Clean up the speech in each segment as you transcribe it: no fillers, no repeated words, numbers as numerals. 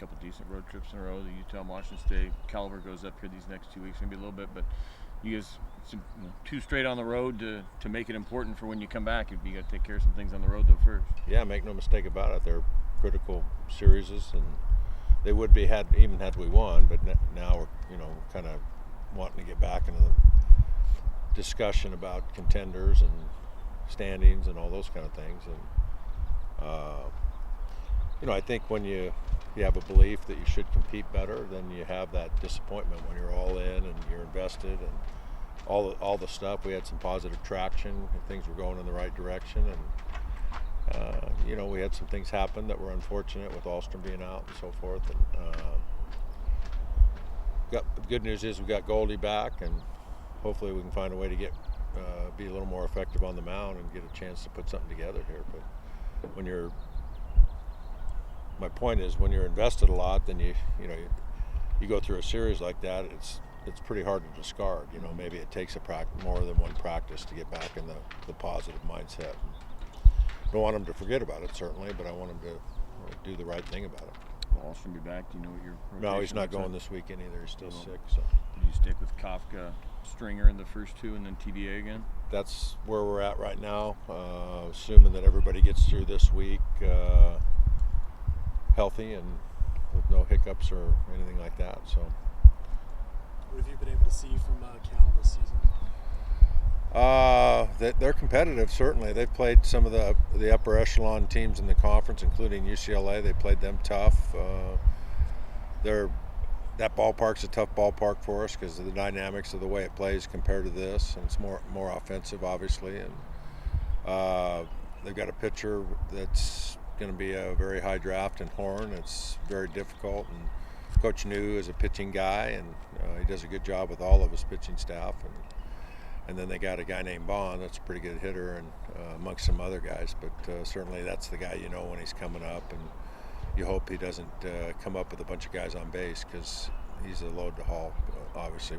couple decent road trips in a row. The Utah, Washington State, Caliber goes up here these next 2 weeks, maybe a little bit, but you guys, two straight on the road to make it important for when you come back. You got to take care of some things on the road though first. Yeah, make no mistake about it. They're critical series, and they would be had we won. But now we're kind of wanting to get back into the discussion about contenders and standings and all those kind of things. And I think when you have a belief that you should compete better, then you have that disappointment when you're all in and you're invested and all the stuff. We had some positive traction and things were going in the right direction, and we had some things happen that were unfortunate with Alstrom being out and so forth. And the good news is we got Goldie back, and hopefully we can find a way to get be a little more effective on the mound and get a chance to put something together here. But my point is, when you're invested a lot, then you go through a series like that. It's pretty hard to discard. Maybe it takes more than one practice to get back in the positive mindset. Don't want them to forget about it, certainly, but I want them to do the right thing about it. Will Alstrom be back? Do you know what your rotation? No, he's not going this weekend either. He's still sick. So. Did you stick with Kafka, Stringer in the first two, and then TBA again? That's where we're at right now. Assuming that everybody gets through this week healthy and with no hiccups or anything like that. So. What have you been able to see from Cal this season? They're competitive, certainly. They've played some of the upper echelon teams in the conference, including UCLA. They played them tough. That ballpark's a tough ballpark for us because of the dynamics of the way it plays compared to this, and it's more offensive, obviously. And they've got a pitcher that's going to be a very high draft in Horn. It's very difficult, and Coach New is a pitching guy, and he does a good job with all of his pitching staff. And then they got a guy named Bond that's a pretty good hitter, and amongst some other guys. But certainly that's the guy when he's coming up, and you hope he doesn't come up with a bunch of guys on base, because he's a load to haul, obviously,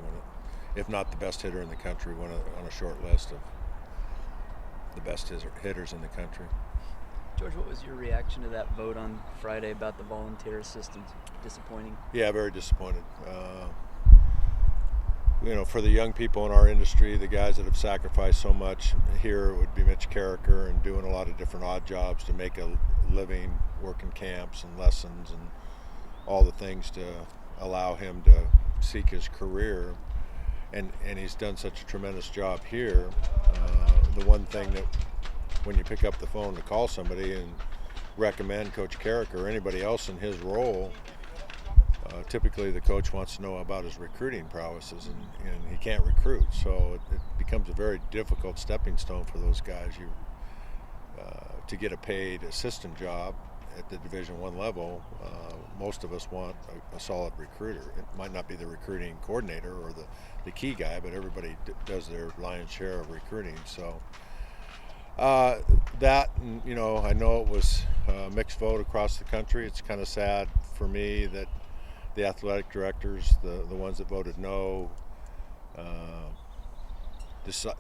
if not the best hitter in the country, on a short list of the best hitters in the country. George, what was your reaction to that vote on Friday about the volunteer assistants? Disappointing? Yeah, very disappointed. For the young people in our industry, the guys that have sacrificed so much, here it would be Mitch Carricker, and doing a lot of different odd jobs to make a living, working camps and lessons and all the things to allow him to seek his career. And he's done such a tremendous job here. The one thing that when you pick up the phone to call somebody and recommend Coach Carricker or anybody else in his role, typically the coach wants to know about his recruiting prowesses, and he can't recruit. So it becomes a very difficult stepping stone for those guys. To get a paid assistant job at the Division I level, most of us want a solid recruiter. It might not be the recruiting coordinator or the key guy, but everybody does their lion's share of recruiting. So that, I know it was a mixed vote across the country. It's kind of sad for me that the athletic directors, the ones that voted no,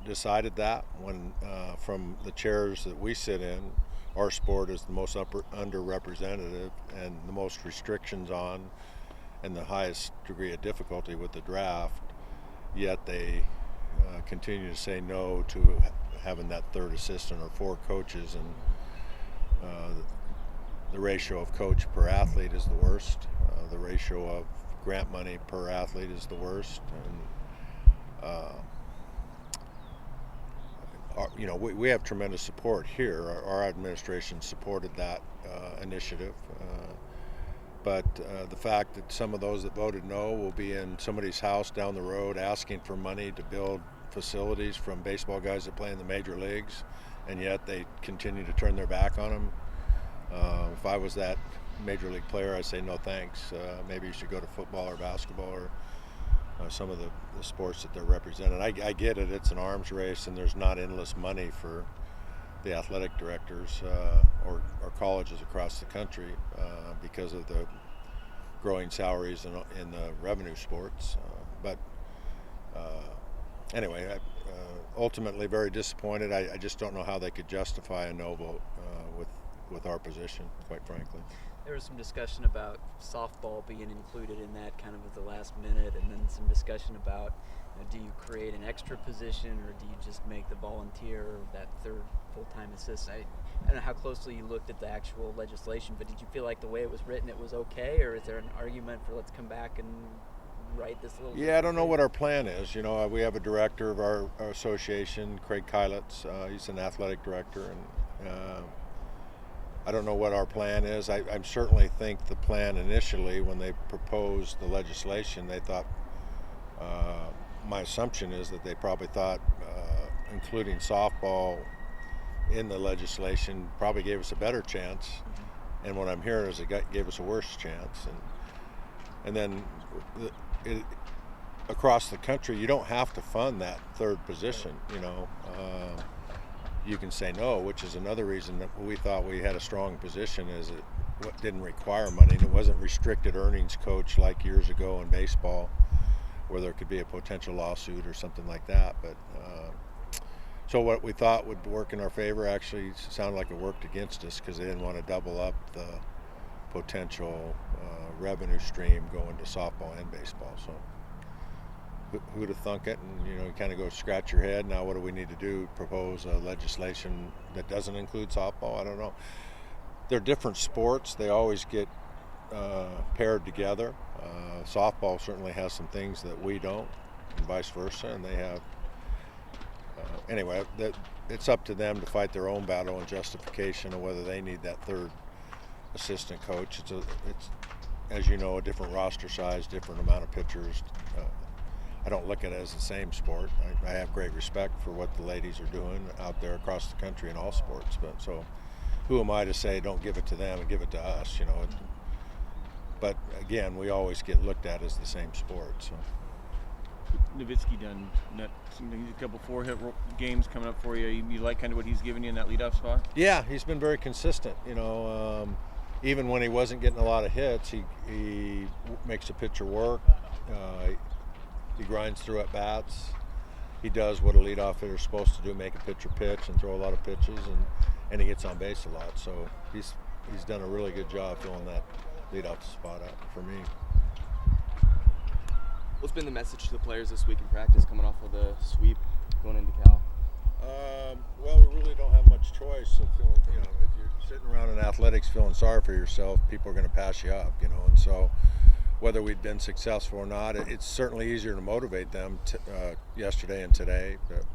decided that when from the chairs that we sit in, our sport is the most underrepresented and the most restrictions on and the highest degree of difficulty with the draft, yet they continue to say no to having that third assistant or four coaches, and the ratio of coach per athlete is the worst. The ratio of grant money per athlete is the worst, and we have tremendous support here. Our administration supported that initiative, but the fact that some of those that voted no will be in somebody's house down the road asking for money to build facilities from baseball guys that play in the major leagues, and yet they continue to turn their back on them. If I was that major league player, I'd say no thanks. Maybe you should go to football or basketball or some of the sports that they're representing. I get it, it's an arms race, and there's not endless money for the athletic directors or colleges across the country because of the growing salaries in the revenue sports. But anyway, ultimately very disappointed. I just don't know how they could justify a no vote with our position, quite frankly. There was some discussion about softball being included in that kind of at the last minute, and then some discussion about, do you create an extra position or do you just make the volunteer that third full-time assistant? I don't know how closely you looked at the actual legislation, but did you feel like the way it was written it was okay, or is there an argument for let's come back and write this a little? Yeah, I don't know what our plan is. We have a director of our association, Craig Kylitz. He's an athletic director, and I don't know what our plan is. I certainly think the plan initially, when they proposed the legislation, they thought, my assumption is that they probably thought including softball in the legislation probably gave us a better chance. Mm-hmm. And what I'm hearing is it gave us a worse chance. And then across the country, you don't have to fund that third position, you can say no, which is another reason that we thought we had a strong position, is it didn't require money. It wasn't restricted earnings coach like years ago in baseball, where there could be a potential lawsuit or something like that. But so what we thought would work in our favor actually sounded like it worked against us, because they didn't want to double up the potential revenue stream going to softball and baseball. So who'd have thunk it? And you kind of go scratch your head. Now what do we need to do? Propose a legislation that doesn't include softball? I don't know. They're different sports. They always get paired together. Softball certainly has some things that we don't, and vice versa. And they have. Anyway, it's up to them to fight their own battle and justification of whether they need that third assistant coach. It's as you know, a different roster size, different amount of pitchers. I don't look at it as the same sport. I have great respect for what the ladies are doing out there across the country in all sports. But so, who am I to say don't give it to them and give it to us? But again, we always get looked at as the same sport. So. Nowitzki done a couple 4-hit games coming up for you. You like kind of what he's giving you in that leadoff spot? Yeah, he's been very consistent. Even when he wasn't getting a lot of hits, he makes a pitcher work. He grinds through at bats. He does what a leadoff hitter is supposed to do: make a pitcher pitch and throw a lot of pitches, and he gets on base a lot. So he's done a really good job filling that leadoff spot out for me. What's been the message to the players this week in practice, coming off of the sweep going into Cal? Well, we really don't have much choice of feeling. If you're sitting around in athletics feeling sorry for yourself, people are going to pass you up. And so whether we'd been successful or not, it's certainly easier to motivate them yesterday and today to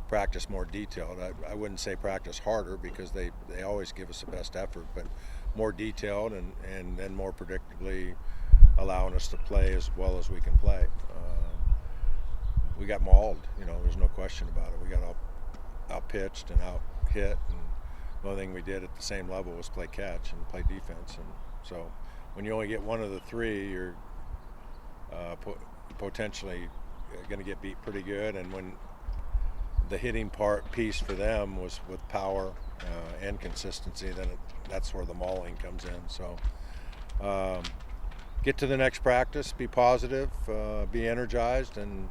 practice more detailed. I wouldn't say practice harder, because they always give us the best effort, but more detailed and then more predictably allowing us to play as well as we can play. We got mauled, there's no question about it. We got out-pitched and out-hit, and the only thing we did at the same level was play catch and play defense. And so when you only get one of the three, you're potentially going to get beat pretty good. And when the hitting piece for them was with power and consistency, then that's where the mauling comes in. So get to the next practice, be positive, be energized, and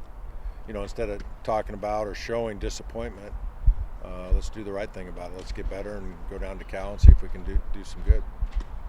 instead of talking about or showing disappointment, let's do the right thing about it. Let's get better and go down to Cal and see if we can do some good.